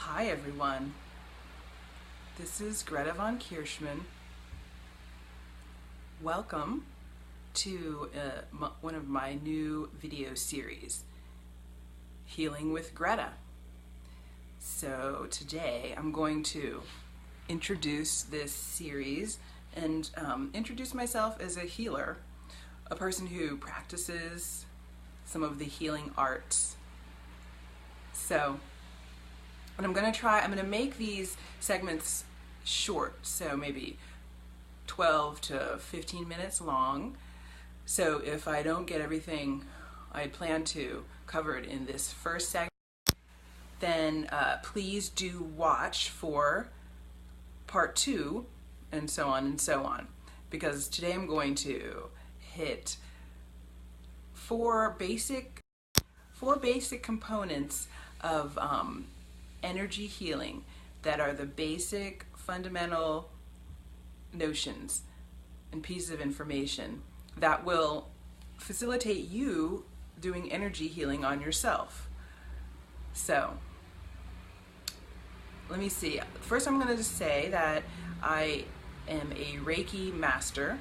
Hi everyone, this is Greta von Kirschman. Welcome to one of my new video series, Healing with Greta. So today I'm going to introduce this series and introduce myself as a healer, a person who practices some of the healing arts. So what I'm going to make these segments short, so maybe 12 to 15 minutes long. So if I don't get everything I plan to cover it in this first segment, then please do watch for part 2 and so on, because today I'm going to hit four basic components of energy healing that are the basic fundamental notions and pieces of information that will facilitate you doing energy healing on yourself. So let me see. First, I'm going to say that I am a Reiki master,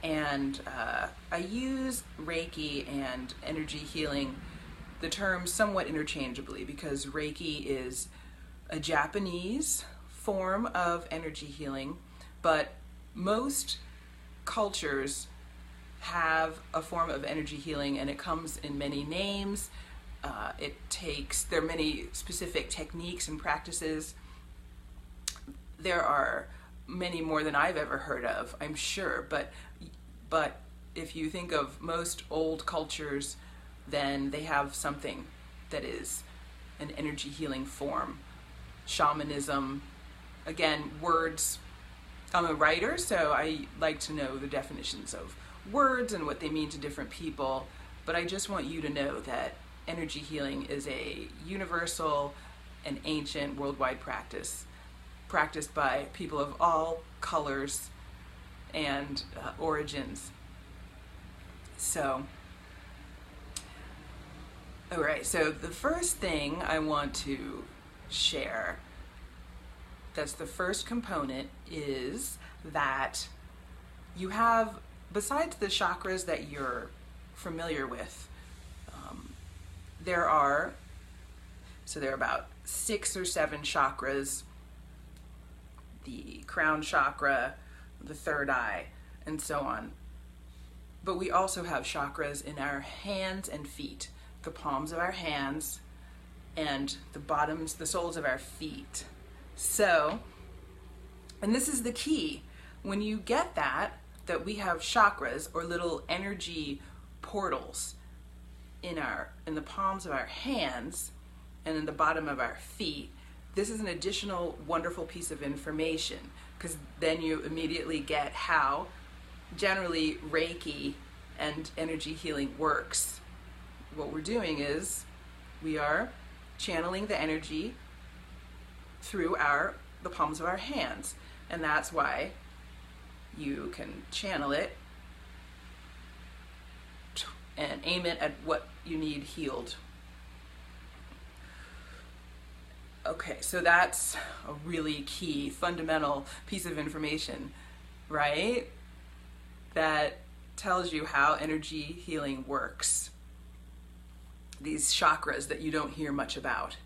and I use Reiki and energy healing, the terms somewhat interchangeably, because Reiki is a Japanese form of energy healing, but most cultures have a form of energy healing, and it comes in many names. There are many specific techniques and practices. There are many more than I've ever heard of, I'm sure, but if you think of most old cultures, then they have something that is an energy healing form. Shamanism, again, words. I'm a writer, so I like to know the definitions of words and what they mean to different people, but I just want you to know that energy healing is a universal and ancient worldwide practice, practiced by people of all colors and origins. So, all right, so the first thing I want to share, that's the first component, is that you have, besides the chakras that you're familiar with, there are about 6 or 7 chakras: the crown chakra, the third eye, and so on. But we also have chakras in our hands and feet, the palms of our hands and the soles of our feet. So, and this is the key, when you get that we have chakras, or little energy portals, in the palms of our hands and in the bottom of our feet, this is an additional wonderful piece of information, because then you immediately get how generally Reiki and energy healing works. What we're doing is we are channeling the energy through the palms of our hands, and that's why you can channel it and aim it at what you need healed. Okay, so that's a really key, fundamental piece of information, right? That tells you how energy healing works. These chakras that you don't hear much about.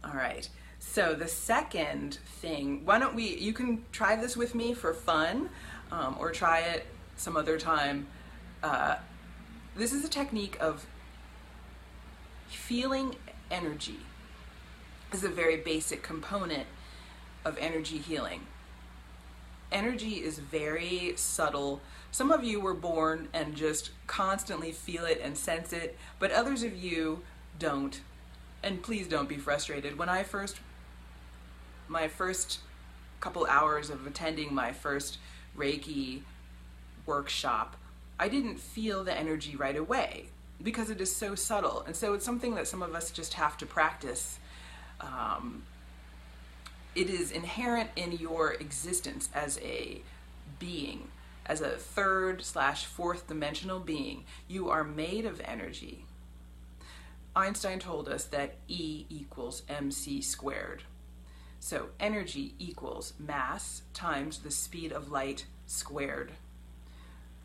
All right, so the second thing, you can try this with me for fun, or try it some other time. This is a technique of feeling energy. This is a very basic component of energy healing. Energy is very subtle. Some of you were born and just constantly feel it and sense it, but others of you don't. And please don't be frustrated. When my first couple hours of attending my first Reiki workshop, I didn't feel the energy right away, because it is so subtle. And so it's something that some of us just have to practice. It is inherent in your existence as a being, as a 3rd/4th dimensional being. You are made of energy. Einstein told us that E equals mc squared. So energy equals mass times the speed of light squared.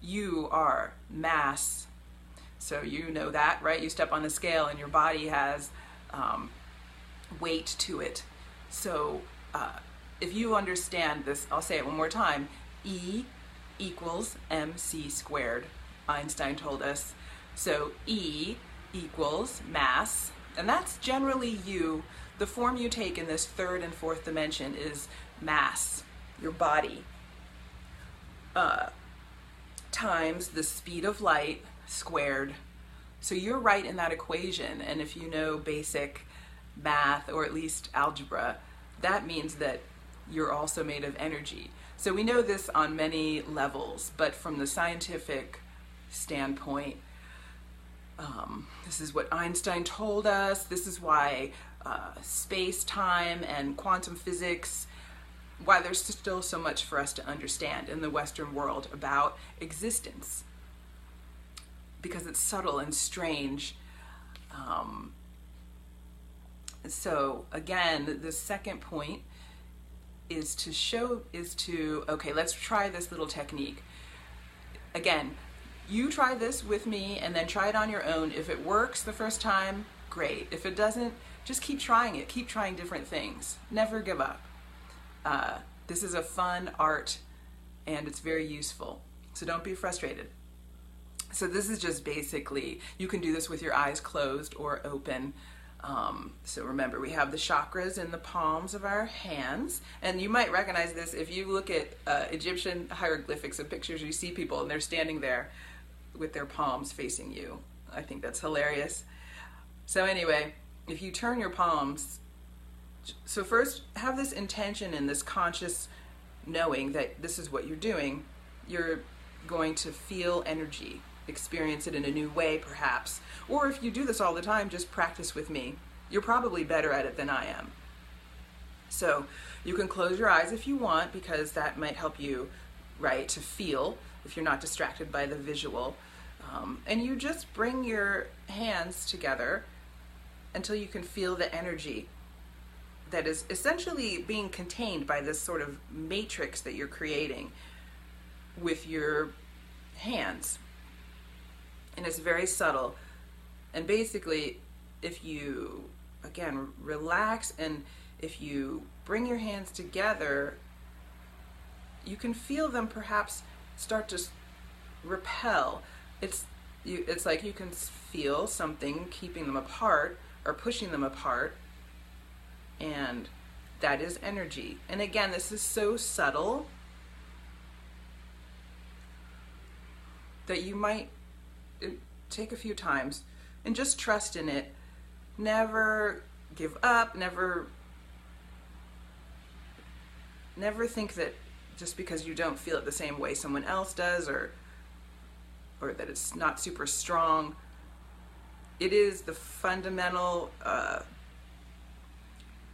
You are mass. So you know that, right? You step on the scale and your body has weight to it. So if you understand this, I'll say it one more time. E equals mc squared, Einstein told us. So E equals mass, and that's generally you. The form you take in this third and fourth dimension is mass, your body, times the speed of light squared. So you're right in that equation, and if you know basic math or at least algebra, that means that you're also made of energy. So we know this on many levels, but from the scientific standpoint, this is what Einstein told us. This is why space-time and quantum physics, why there's still so much for us to understand in the Western world about existence, because it's subtle and strange. So again, the second point is okay, let's try this little technique. Again, you try this with me and then try it on your own. If it works the first time, great. If it doesn't, just keep trying it. Keep trying different things. Never give up. This is a fun art and it's very useful. So don't be frustrated. So this is just basically, you can do this with your eyes closed or open. So remember, we have the chakras in the palms of our hands, and you might recognize this if you look at Egyptian hieroglyphics and pictures. You see people and they're standing there with their palms facing you. I think that's hilarious. So anyway, if you turn your palms, so first have this intention and this conscious knowing that this is what you're doing. You're going to feel energy, experience it in a new way perhaps. Or if you do this all the time, just practice with me. You're probably better at it than I am. So you can close your eyes if you want, because that might help you, right, to feel if you're not distracted by the visual. And you just bring your hands together until you can feel the energy that is essentially being contained by this sort of matrix that you're creating with your hands. And it's very subtle. And basically, if you, again, relax, and if you bring your hands together, you can feel them perhaps start to repel. It's like you can feel something keeping them apart or pushing them apart, and that is energy. And again, this is so subtle that you might take a few times and just trust in it. Never give up, never think that just because you don't feel it the same way someone else does, or that it's not super strong. It is the fundamental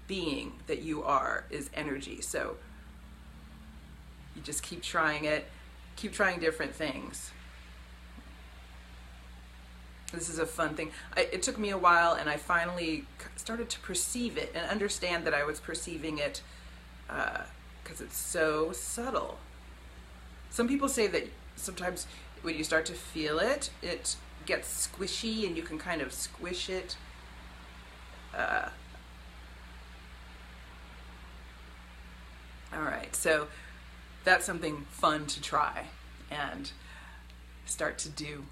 being that you are, is energy. So you just keep trying it, keep trying different things. This is a fun thing. It took me a while, and I finally started to perceive it and understand that I was perceiving it because it's so subtle. Some people say that sometimes when you start to feel it, it gets squishy and you can kind of squish it. All right, so that's something fun to try and start to do.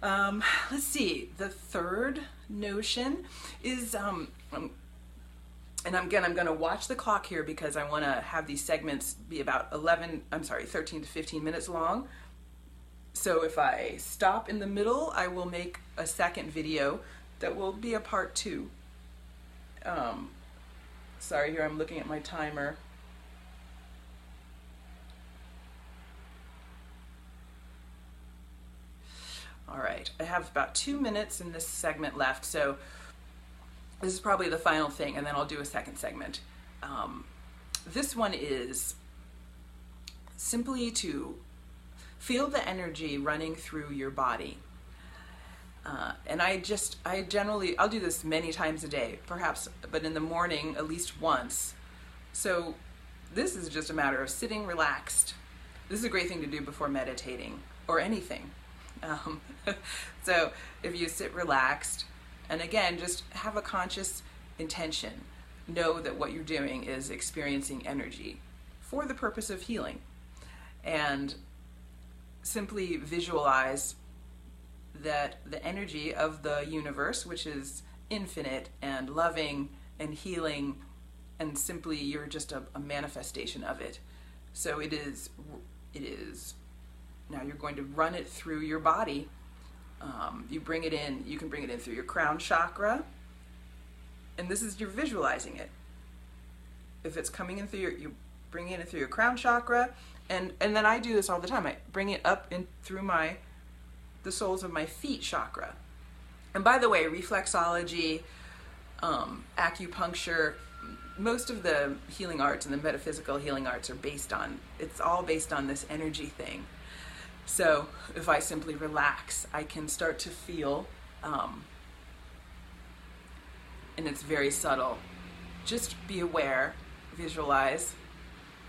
Let's see, the third notion is, and I'm going to watch the clock here because I want to have these segments be about 13 to 15 minutes long. So if I stop in the middle, I will make a second video that will be a part 2. Sorry, here I'm looking at my timer. All right, I have about 2 minutes in this segment left, so this is probably the final thing, and then I'll do a second segment. This one is simply to feel the energy running through your body. And I'll do this many times a day, perhaps, but in the morning at least once. So this is just a matter of sitting relaxed. This is a great thing to do before meditating or anything. So if you sit relaxed, and again, just have a conscious intention. Know that what you're doing is experiencing energy for the purpose of healing. And simply visualize that the energy of the universe, which is infinite and loving and healing, and simply you're just a manifestation of it. So it is, now you're going to run it through your body. You can bring it in through your crown chakra, and this is, you're visualizing it. If it's coming in through you bring it in through your crown chakra, and then I do this all the time. I bring it up in through the soles of my feet chakra. And by the way, reflexology, acupuncture, most of the healing arts and the metaphysical healing arts it's all based on this energy thing. So if I simply relax, I can start to feel, and it's very subtle. Just be aware, visualize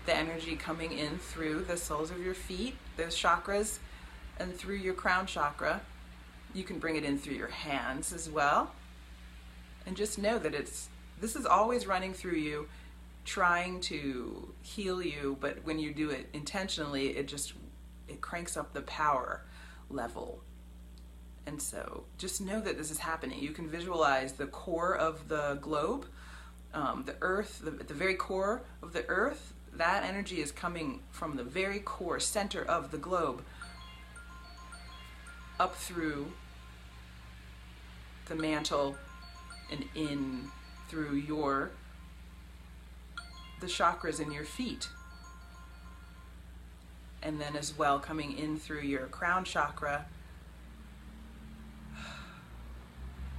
the energy coming in through the soles of your feet, those chakras, and through your crown chakra. You can bring it in through your hands as well. And just know that this is always running through you, trying to heal you, but when you do it intentionally, it cranks up the power level. And so just know that this is happening. You can visualize the core of the globe, the earth, the very core of the earth. That energy is coming from the very core, center of the globe, up through the mantle and in through the chakras in your feet. And then as well coming in through your crown chakra.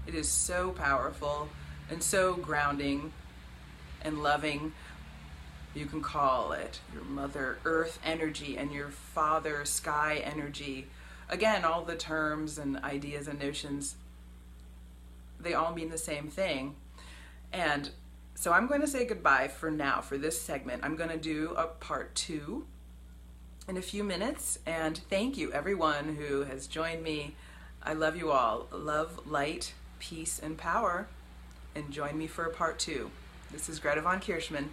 It is so powerful and so grounding and loving. You can call it your Mother Earth energy and your Father Sky energy. Again, all the terms and ideas and notions, they all mean the same thing. And so I'm going to say goodbye for now for this segment. I'm going to do a part 2 in a few minutes. And thank you everyone who has joined me. I love you all. Love, light, peace, and power. And join me for part 2. This is Greta von Kirschman.